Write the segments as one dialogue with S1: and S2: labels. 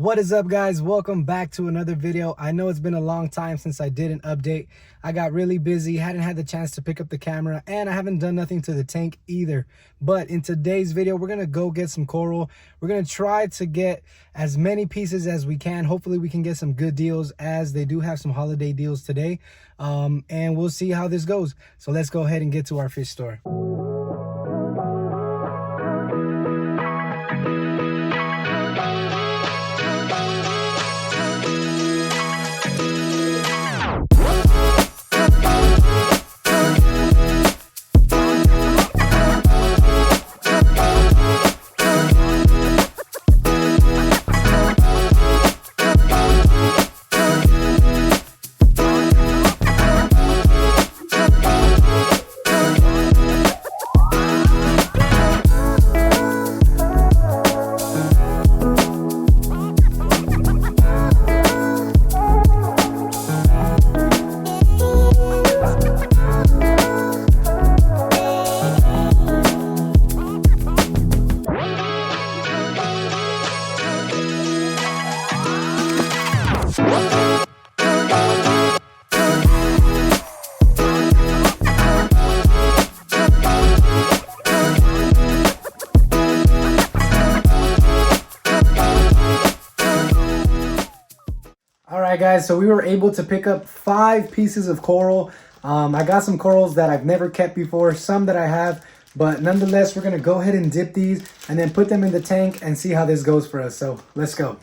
S1: What is up, guys? Welcome back to another video. I know it's been a long time since I did an update. I got really busy, hadn't had the chance to pick up the camera, and I haven't done nothing to the tank either. But in today's video, we're gonna go get some coral. We're gonna try to get as many pieces as we can. Hopefully we can get some good deals, as they do have some holiday deals today. And we'll see how this goes. So let's go ahead and get to our fish store. Alright guys, so we were able to pick up 5 pieces of coral. I got some corals that I've never kept before, some that I have, but nonetheless we're going to go ahead and dip these and then put them in the tank and see how this goes for us. So let's go.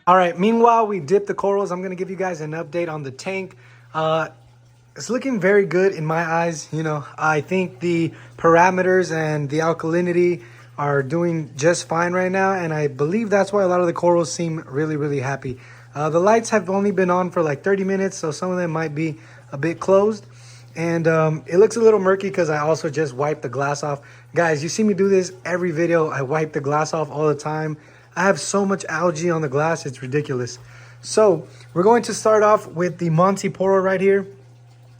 S1: All right, meanwhile, we dip the corals. I'm going to give you guys an update on the tank. It's looking very good in my eyes. You know, I think the parameters and the alkalinity are doing just fine right now. And I believe that's why a lot of the corals seem really, really happy. The lights have only been on for like 30 minutes, so some of them might be a bit closed. And it looks a little murky because I also just wiped the glass off. Guys, you see me do this every video. I wipe the glass off all the time. I have so much algae on the glass, it's ridiculous. So we're going to start off with the Monty Poro right here.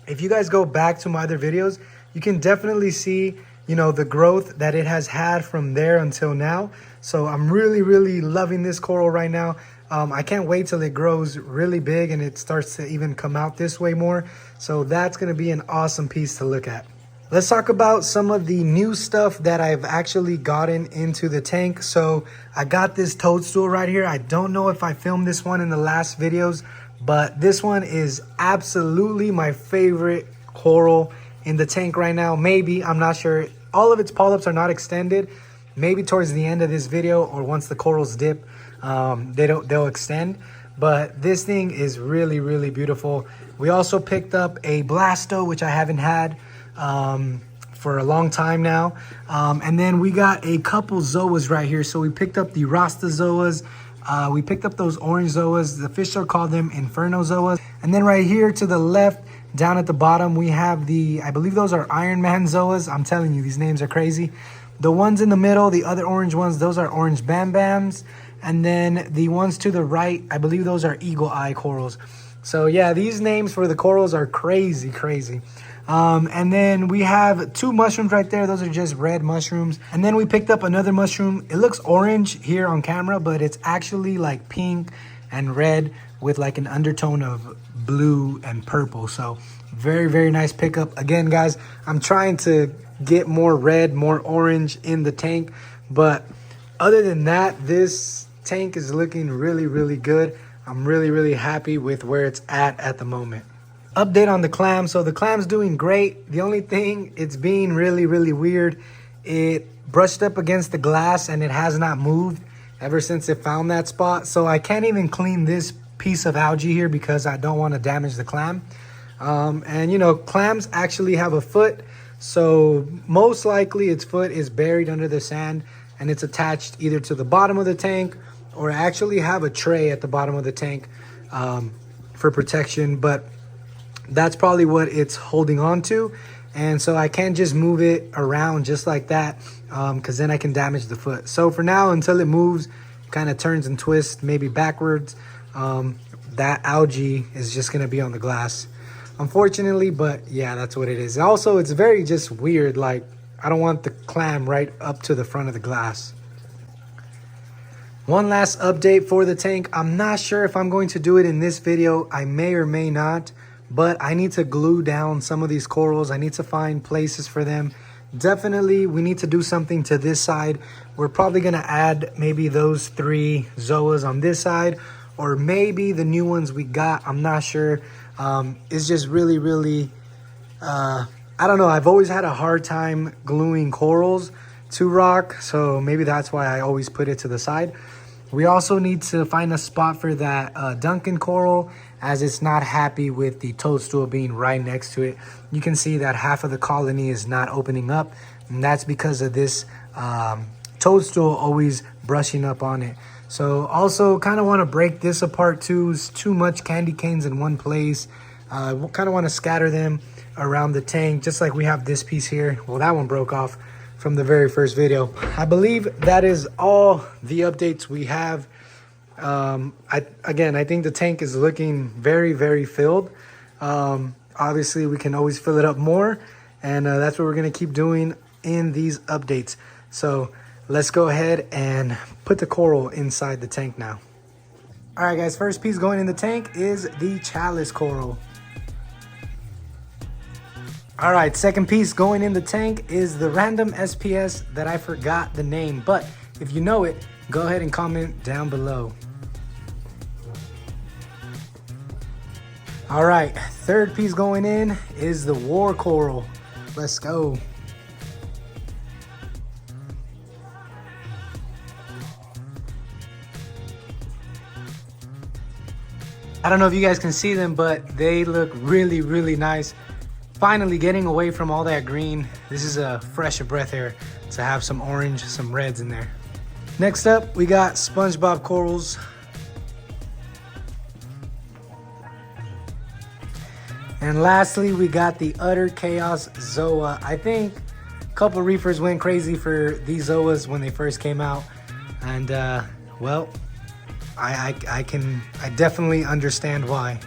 S1: If you guys go back to my other videos, you can definitely see, you know, the growth that it has had from there until now. So I'm really, really loving this coral right now. I can't wait till it grows really big and it starts to even come out this way more. So that's going to be an awesome piece to look at. Let's talk about some of the new stuff that I've actually gotten into the tank. So I got this toadstool right here. I don't know if I filmed this one in the last videos, but this one is absolutely my favorite coral in the tank right now. Maybe, I'm not sure. All of its polyps are not extended. Maybe towards the end of this video or once the corals dip, they'll extend. But this thing is really, really beautiful. We also picked up a blasto, which I haven't had for a long time now. And then we got a couple zoas right here. So we picked up the Rasta zoas. We picked up those orange zoas. The fish store called them Inferno zoas. And then right here to the left, down at the bottom, we have the, I believe those are Iron Man zoas. I'm telling you, these names are crazy. The ones in the middle, the other orange ones, those are orange Bam Bams. And then the ones to the right, I believe those are Eagle Eye corals. So yeah, these names for the corals are crazy, crazy. And then we have 2 mushrooms right there. Those are just red mushrooms. And then we picked up another mushroom. It looks orange here on camera, but it's actually like pink and red with like an undertone of blue and purple. So Very, very nice pickup. Again, guys, I'm trying to get more red, more orange in the tank. But other than that, this tank is looking really, really good. I'm really, really happy with where it's at the moment. Update on the clam. So the clam's doing great. The only thing, it's being really, really weird. It brushed up against the glass and it has not moved ever since it found that spot. So I can't even clean this piece of algae here because I don't want to damage the clam. And you know, clams actually have a foot. So most likely its foot is buried under the sand and it's attached either to the bottom of the tank or actually have a tray at the bottom of the tank for protection. But that's probably what it's holding on to. And so I can't just move it around just like that because then I can damage the foot. So for now, until it moves, kind of turns and twists, maybe backwards, that algae is just going to be on the glass. Unfortunately, but yeah, that's what it is. Also, it's very just weird. Like, I don't want the clam right up to the front of the glass. One last update for the tank. I'm not sure if I'm going to do it in this video. I may or may not. But I need to glue down some of these corals. I need to find places for them. Definitely, we need to do something to this side. We're probably going to add maybe those 3 zoas on this side, or maybe the new ones we got. I'm not sure. It's just really, really, I don't know. I've always had a hard time gluing corals to rock, so maybe that's why I always put it to the side. We also need to find a spot for that Duncan coral, as it's not happy with the toadstool being right next to it. You can see that half of the colony is not opening up, and that's because of this toadstool always brushing up on it. So also kind of want to break this apart too. It's too much candy canes in one place. Kind of want to scatter them around the tank, just like we have this piece here. Well, that one broke off from the very first video. I believe that is all the updates we have. Again, I think the tank is looking very, very filled. Obviously, we can always fill it up more, and that's what we're going to keep doing in these updates. So let's go ahead and put the coral inside the tank now. All right, guys, first piece going in the tank is the chalice coral. All right, second piece going in the tank is the random SPS that I forgot the name, but if you know it, go ahead and comment down below. All right, third piece going in is the war coral. Let's go. I don't know if you guys can see them, but they look really, really nice. Finally getting away from all that green. This is a fresh breath air to have some orange, some reds in there. Next up, we got Spongebob Corals. And lastly, we got the Utter Chaos Zoa. I think a couple reefers went crazy for these Zoas when they first came out. And well, I definitely understand why.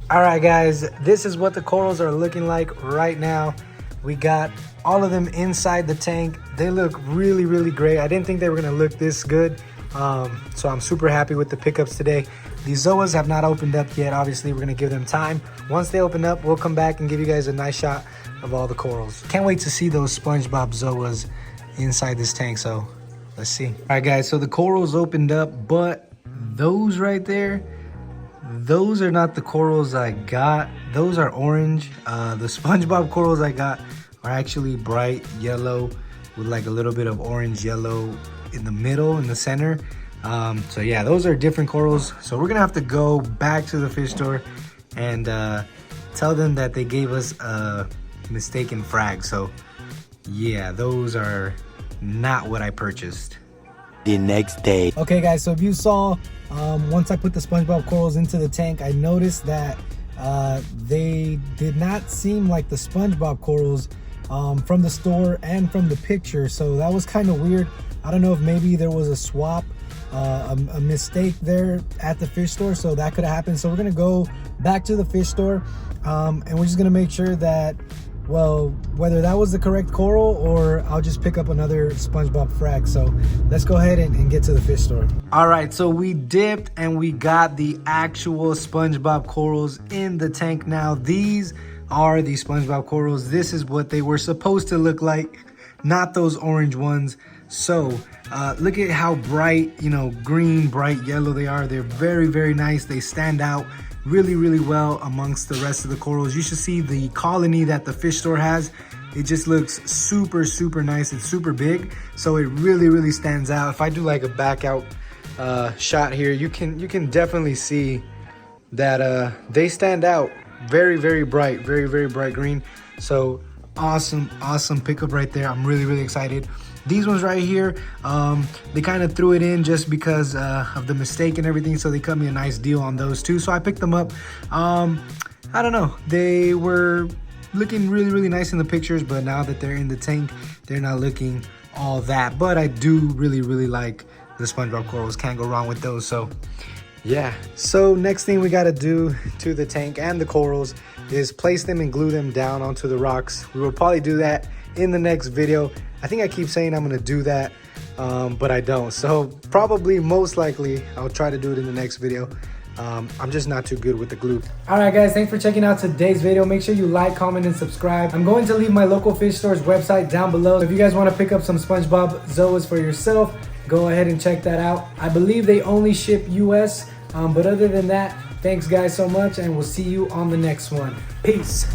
S1: All right, guys, this is what the corals are looking like right now. We got all of them inside the tank. They look really, really great. I didn't think they were gonna look this good. So I'm super happy with the pickups today. These Zoas have not opened up yet. Obviously, we're gonna give them time. Once they open up, we'll come back and give you guys a nice shot of all the corals. Can't wait to see those Spongebob Zoas inside this tank, so let's see. All right, guys, so the corals opened up, but those right there, those are not the corals I got. Those are orange. The Spongebob corals I got are actually bright yellow with like a little bit of orange yellow in the middle, in the center. So yeah, those are different corals. So we're gonna have to go back to the fish store and tell them that they gave us a mistaken frag. So yeah, those are not what I purchased.
S2: The next day.
S1: Okay, guys, so if you saw, once I put the Spongebob corals into the tank, I noticed that they did not seem like the Spongebob corals from the store and from the picture. So that was kind of weird. I don't know if maybe there was a swap, a mistake there at the fish store. So that could have happened. So we're gonna go back to the fish store and we're just gonna make sure that well, whether that was the correct coral or I'll just pick up another SpongeBob frag. So let's go ahead and get to the fish store. All right, so we dipped and we got the actual SpongeBob corals in the tank now. These are the SpongeBob corals. This is what they were supposed to look like, not those orange ones. So look at how bright, green, bright yellow they are. They're very, very nice. They stand out really, really well amongst the rest of the corals. You should see the colony that the fish store has. It just looks super, super nice. It's super big, so it really, really stands out. If I do like a back out shot here, you can definitely see that they stand out. Very, very bright, very, very bright green. So awesome pickup right there. I'm really, really excited. These ones right here, they kind of threw it in just because of the mistake and everything, so they cut me a nice deal on those too. So I picked them up. I don't know, they were looking really, really nice in the pictures, but now that they're in the tank, they're not looking all that. But I do really, really like the SpongeBob corals. Can't go wrong with those. So yeah, so next thing we got to do to the tank and the corals is place them and glue them down onto the rocks. We will probably do that in the next video. I think I keep saying I'm gonna do that, but I don't. So probably, most likely, I'll try to do it in the next video. I'm just not too good with the glue. All right, guys, thanks for checking out today's video. Make sure you like, comment, and subscribe. I'm going to leave my local fish store's website down below. If you guys want to pick up some SpongeBob Zoas for yourself, go ahead and check that out. I believe they only ship US, but other than that, thanks guys so much, and we'll see you on the next one. Peace.